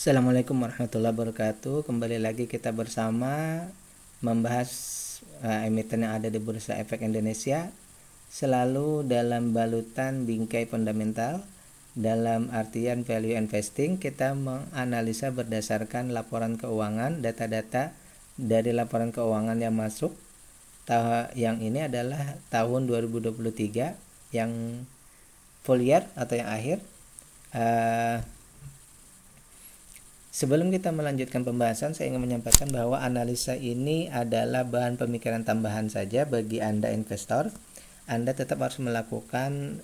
Assalamualaikum warahmatullahi wabarakatuh. Kembali lagi kita bersama membahas emiten yang ada di Bursa Efek Indonesia, selalu dalam balutan bingkai fundamental. Dalam artian value investing, kita menganalisa berdasarkan laporan keuangan, data-data dari laporan keuangan yang masuk. Yang ini adalah tahun 2023 yang full year atau yang akhir. Sebelum kita melanjutkan pembahasan, saya ingin menyampaikan bahwa analisa ini adalah bahan pemikiran tambahan saja bagi Anda investor. Anda tetap harus melakukan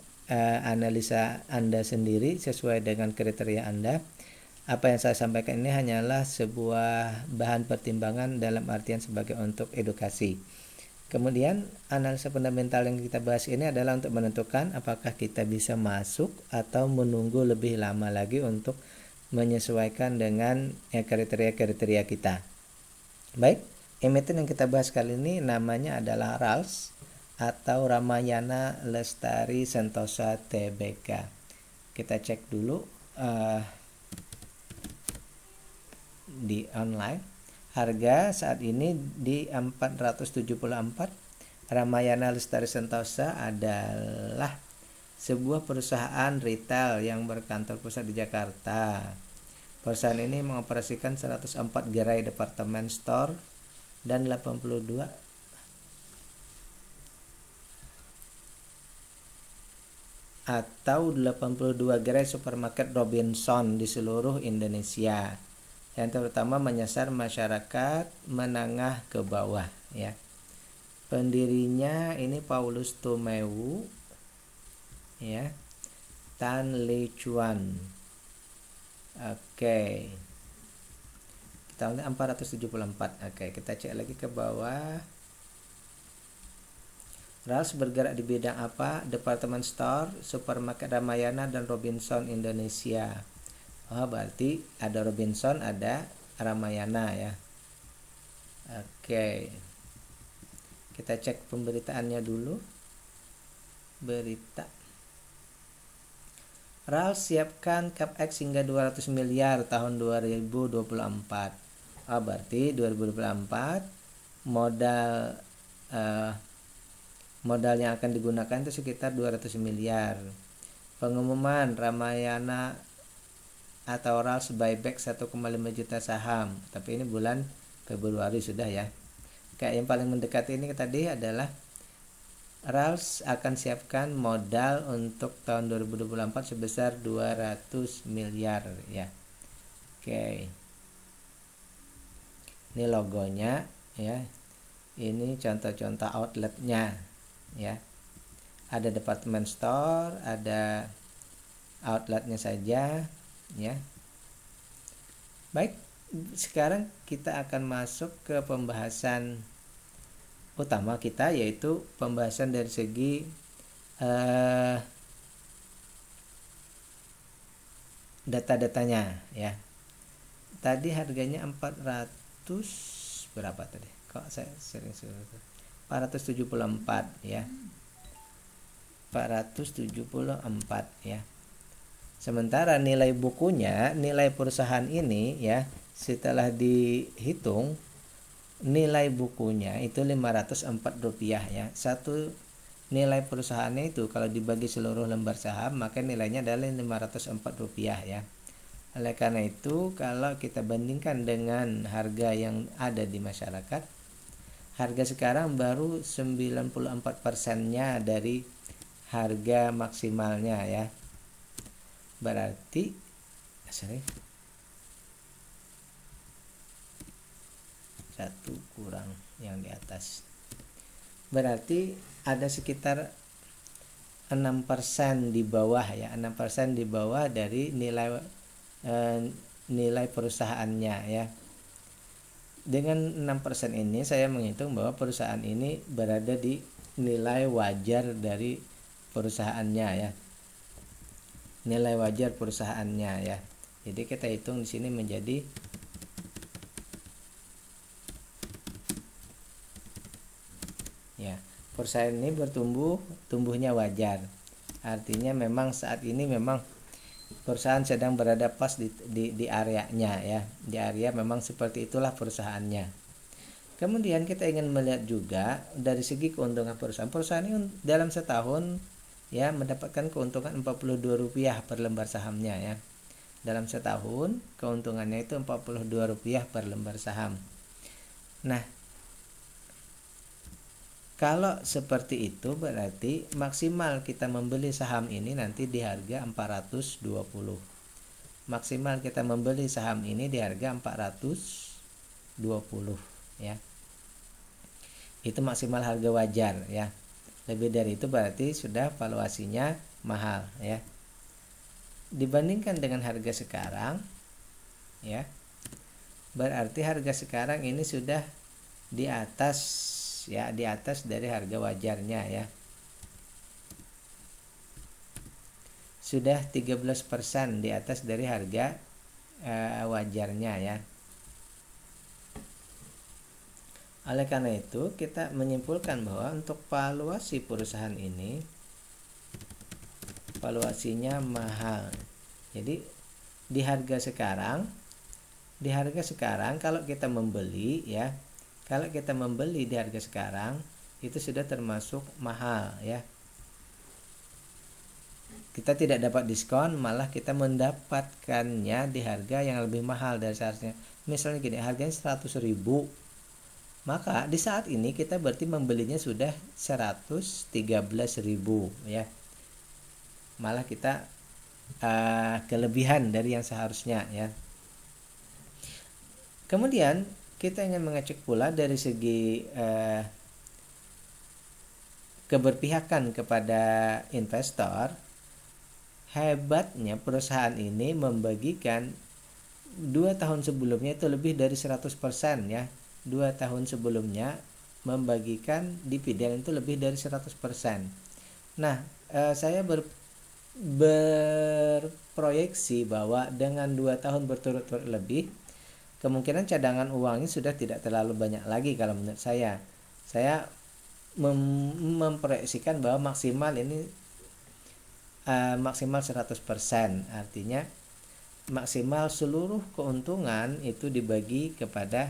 analisa Anda sendiri sesuai dengan kriteria Anda. Apa yang saya sampaikan ini hanyalah sebuah bahan pertimbangan dalam artian sebagai untuk edukasi. Kemudian analisa fundamental yang kita bahas ini adalah untuk menentukan apakah kita bisa masuk atau menunggu lebih lama lagi untuk menyesuaikan dengan kriteria-kriteria kita. Baik, emiten yang kita bahas kali ini namanya adalah RALS atau Ramayana Lestari Sentosa Tbk. Kita cek dulu di online. Harga saat ini di 474. Ramayana Lestari Sentosa adalah sebuah perusahaan retail yang berkantor pusat di Jakarta. Perusahaan ini mengoperasikan 104 gerai departemen store dan 82 gerai supermarket Robinson di seluruh Indonesia, yang terutama menyasar masyarakat menengah ke bawah ya. Pendirinya ini Paulus Tumewu ya, Tan Le Chuan. Oke. Kita lihat 474. Oke, kita cek lagi ke bawah. RALS bergerak di bidang apa? Department store, supermarket Ramayana dan Robinson Indonesia. Oh, berarti ada Robinson, ada Ramayana ya. Oke. Kita cek pemberitaannya dulu. Berita. RALS siapkan CapEx hingga 200 miliar tahun 2024. Berarti 2024 modal yang akan digunakan itu sekitar 200 miliar. Pengumuman Ramayana atau RALS buyback 1,5 juta saham. Tapi ini bulan Februari sudah ya. Kayak yang paling mendekati ini tadi adalah RALS akan siapkan modal untuk tahun 2024 sebesar 200 miliar ya. Oke. Ini logonya ya. Ini contoh-contoh outletnya ya. Ada department store, ada outletnya saja ya. Baik, sekarang kita akan masuk ke pembahasan utama kita, yaitu pembahasan dari segi data-datanya ya. Tadi harganya 400 berapa tadi? Kok saya sering 474 ya. 474 ya. Sementara nilai bukunya, nilai perusahaan ini ya, setelah dihitung nilai bukunya itu Rp504 ya. Satu nilai perusahaannya itu kalau dibagi seluruh lembar saham maka nilainya adalah Rp504 ya. Oleh karena itu kalau kita bandingkan dengan harga yang ada di masyarakat, harga sekarang baru 94%-nya dari harga maksimalnya ya. Berarti satu kurang yang di atas, berarti ada sekitar 6% di bawah ya, 6% di bawah dari nilai perusahaannya ya. Dengan 6% ini saya menghitung bahwa perusahaan ini berada di nilai wajar dari perusahaannya ya. Nilai wajar perusahaannya ya. Jadi kita hitung di sini menjadi ya, perusahaan ini tumbuhnya wajar. Artinya memang saat ini memang perusahaan sedang berada pas di areanya ya, di area memang seperti itulah perusahaannya. Kemudian kita ingin melihat juga dari segi keuntungan perusahaan ini dalam setahun ya mendapatkan keuntungan Rp42 per lembar sahamnya ya. Dalam setahun keuntungannya itu Rp42 per lembar saham. Nah, kalau seperti itu berarti maksimal kita membeli saham ini nanti di harga 420. Maksimal kita membeli saham ini di harga 420 ya. Itu maksimal harga wajar ya. Lebih dari itu berarti sudah valuasinya mahal ya. Dibandingkan dengan harga sekarang ya, berarti harga sekarang ini sudah di atas ya, di atas dari harga wajarnya ya. Sudah 13% di atas dari harga wajarnya ya. Oleh karena itu kita menyimpulkan bahwa untuk valuasi perusahaan ini valuasinya mahal. Jadi di harga sekarang kalau kita membeli ya, kalau kita membeli di harga sekarang itu sudah termasuk mahal ya. Kita tidak dapat diskon, malah kita mendapatkannya di harga yang lebih mahal dari seharusnya. Misalnya gini, harganya 100.000, maka di saat ini kita berarti membelinya sudah 113.000 ya. Malah kita kelebihan dari yang seharusnya ya. Kemudian kita ingin mengecek pula dari segi keberpihakan kepada investor. Hebatnya perusahaan ini membagikan 2 tahun sebelumnya itu lebih dari 100% ya. 2 tahun sebelumnya membagikan dividen itu lebih dari 100%. Nah, saya berproyeksi bahwa dengan 2 tahun berturut-turut lebih, kemungkinan cadangan uangnya sudah tidak terlalu banyak lagi kalau menurut saya. Saya memproyeksikan bahwa maksimal ini maksimal 100%, artinya maksimal seluruh keuntungan itu dibagi kepada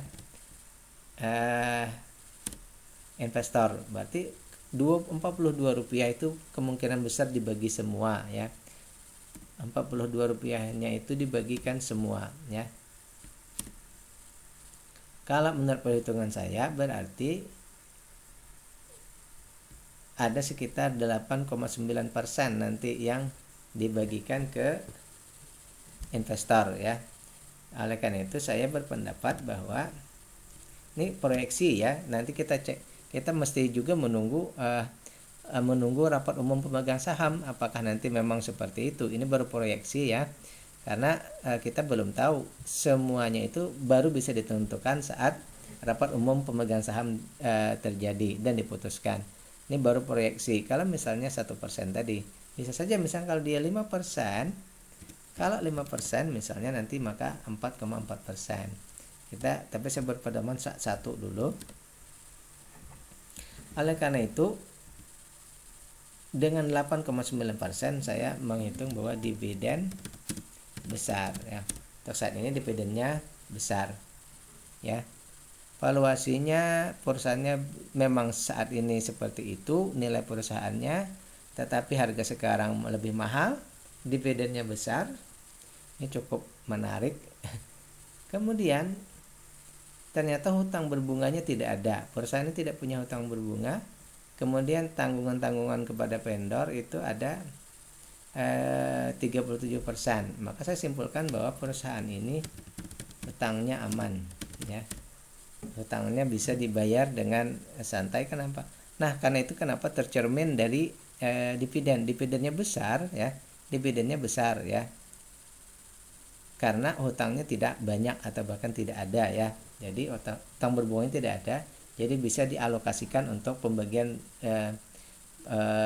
investor. Berarti Rp42 itu kemungkinan besar dibagi semua ya. Rp42-nya itu dibagikan semua ya. Kalau menurut perhitungan saya berarti ada sekitar 8,9% nanti yang dibagikan ke investor ya. Oleh karena itu saya berpendapat bahwa ini proyeksi ya. Nanti kita cek, kita mesti juga menunggu rapat umum pemegang saham apakah nanti memang seperti itu. Ini baru proyeksi ya, karena kita belum tahu, semuanya itu baru bisa ditentukan saat rapat umum pemegang saham terjadi dan diputuskan. Ini baru proyeksi. Kalau misalnya 1% tadi, bisa saja misalnya kalau dia 5%, kalau 5% misalnya nanti maka 4,4%. Tapi saya berpedoman satu dulu. Oleh karena itu dengan 8,9% saya menghitung bahwa dividen besar ya. Untuk saat ini dividennya besar ya. Valuasinya perusahaannya memang saat ini seperti itu nilai perusahaannya, tetapi harga sekarang lebih mahal, dividennya besar. Ini cukup menarik. Kemudian ternyata hutang berbunganya tidak ada. Perusahaan ini tidak punya hutang berbunga. Kemudian tanggungan-tanggungan kepada vendor itu ada 37%. Maka saya simpulkan bahwa perusahaan ini hutangnya aman ya. Hutangnya bisa dibayar dengan santai. Kenapa? Nah, karena itu kenapa tercermin dari dividennya besar ya. Dividennya besar ya. Karena hutangnya tidak banyak atau bahkan tidak ada ya. Jadi hutang berbunganya tidak ada. Jadi bisa dialokasikan untuk pembagian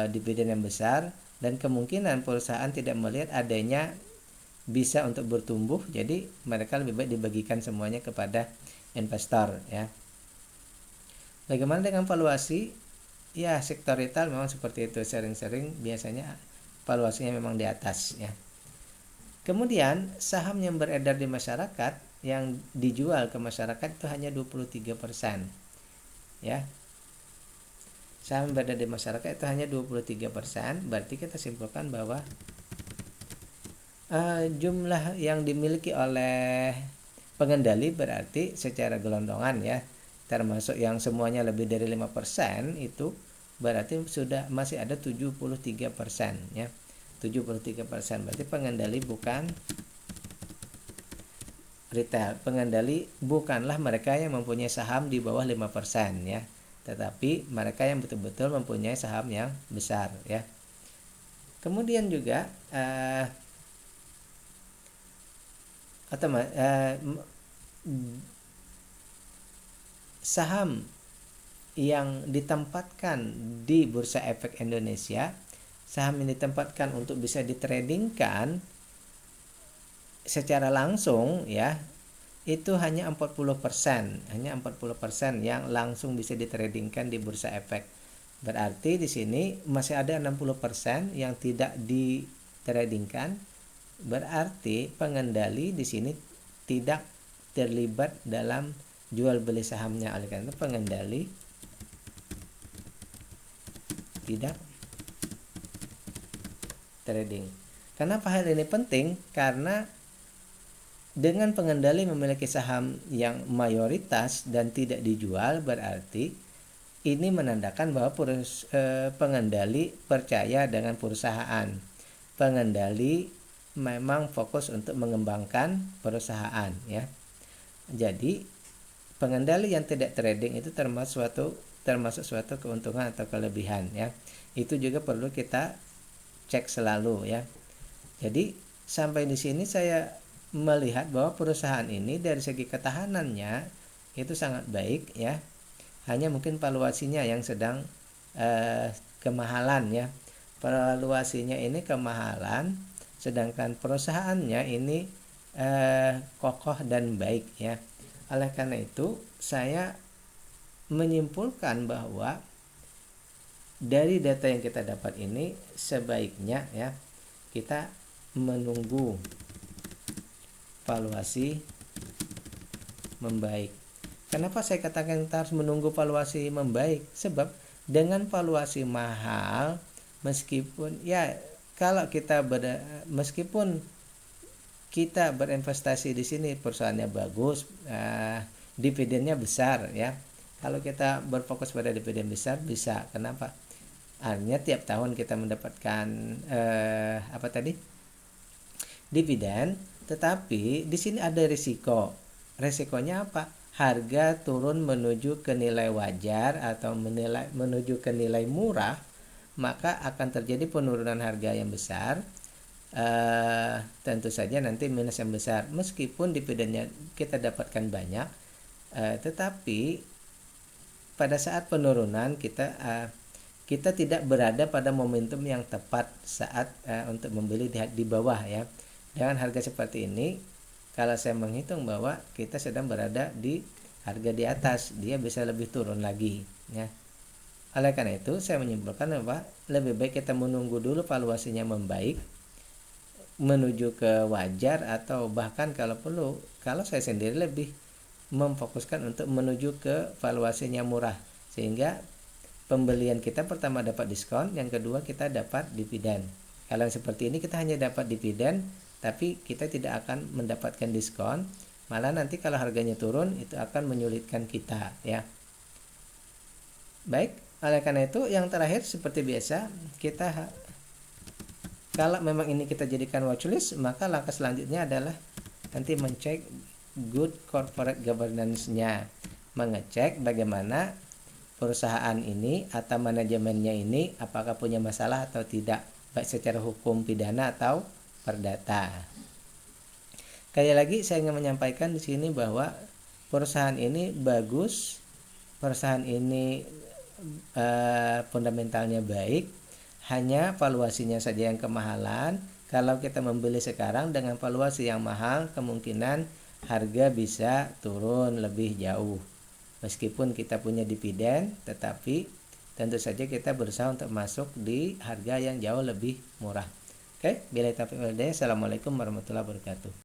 dividen yang besar, dan kemungkinan perusahaan tidak melihat adanya bisa untuk bertumbuh, jadi mereka lebih baik dibagikan semuanya kepada investor ya. Bagaimana dengan valuasi? Ya, sektor retail memang seperti itu, sering-sering biasanya valuasinya memang di atas ya. Kemudian saham yang beredar di masyarakat yang dijual ke masyarakat itu hanya 23%. Ya. Saham yang beredar di masyarakat itu hanya 23%, berarti kita simpulkan bahwa jumlah yang dimiliki oleh pengendali berarti secara gelondongan ya, termasuk yang semuanya lebih dari 5% itu berarti sudah masih ada 73% ya. 73% berarti pengendali bukan retail. Pengendali bukanlah mereka yang mempunyai saham di bawah 5% ya, tetapi mereka yang betul-betul mempunyai saham yang besar ya. Kemudian juga saham yang ditempatkan di Bursa Efek Indonesia, saham yang ditempatkan untuk bisa ditradingkan secara langsung ya, itu hanya 40%, yang langsung bisa ditradingkan di Bursa Efek. Berarti di sini masih ada 60% yang tidak ditradingkan. Berarti pengendali di sini tidak terlibat dalam jual beli sahamnya. Oleh karena itu pengendali tidak trading. Kenapa hal ini penting? Karena dengan pengendali memiliki saham yang mayoritas dan tidak dijual, berarti ini menandakan bahwa pengendali percaya dengan perusahaan. Pengendali memang fokus untuk mengembangkan perusahaan ya. Jadi pengendali yang tidak trading itu termasuk suatu keuntungan atau kelebihan ya. Itu juga perlu kita cek selalu ya. Jadi sampai di sini saya melihat bahwa perusahaan ini dari segi ketahanannya itu sangat baik ya. Hanya mungkin valuasinya yang sedang kemahalan ya. Valuasinya ini kemahalan, sedangkan perusahaannya ini kokoh dan baik ya. Oleh karena itu saya menyimpulkan bahwa dari data yang kita dapat ini sebaiknya ya kita menunggu valuasi membaik. Kenapa saya katakan kita harus menunggu valuasi membaik? Sebab dengan valuasi mahal, meskipun ya kalau kita meskipun kita berinvestasi di sini perusahaannya bagus, dividennya besar ya. Kalau kita berfokus pada dividen besar bisa. Kenapa? Artinya tiap tahun kita mendapatkan dividen, tetapi di sini ada risiko. Risikonya apa? Harga turun menuju ke nilai wajar atau menuju ke nilai murah, maka akan terjadi penurunan harga yang besar. Tentu saja nanti minus yang besar. Meskipun dividennya kita dapatkan banyak, tetapi pada saat penurunan kita tidak berada pada momentum yang tepat saat untuk membeli di bawah ya. Dengan harga seperti ini, kalau saya menghitung bahwa kita sedang berada di harga di atas, dia bisa lebih turun lagi ya. Oleh karena itu saya menyimpulkan bahwa lebih baik kita menunggu dulu valuasinya membaik menuju ke wajar, atau bahkan kalau perlu, kalau saya sendiri lebih memfokuskan untuk menuju ke valuasinya murah, sehingga pembelian kita pertama dapat diskon, yang kedua kita dapat dividen. Kalau seperti ini kita hanya dapat dividen tapi kita tidak akan mendapatkan diskon, malah nanti kalau harganya turun itu akan menyulitkan kita ya. Baik, oleh karena itu yang terakhir seperti biasa, kita kalau memang ini kita jadikan watchlist, maka langkah selanjutnya adalah nanti mencek good corporate governance-nya, mengecek bagaimana perusahaan ini atau manajemennya ini apakah punya masalah atau tidak, baik secara hukum pidana atau perdata. Sekali lagi saya ingin menyampaikan di sini bahwa perusahaan ini bagus, perusahaan ini fundamentalnya baik, hanya valuasinya saja yang kemahalan. Kalau kita membeli sekarang dengan valuasi yang mahal, kemungkinan harga bisa turun lebih jauh. Meskipun kita punya dividen, tetapi tentu saja kita berusaha untuk masuk di harga yang jauh lebih murah. Oke, bila taufiq wal hidayah. Assalamualaikum warahmatullahi wabarakatuh.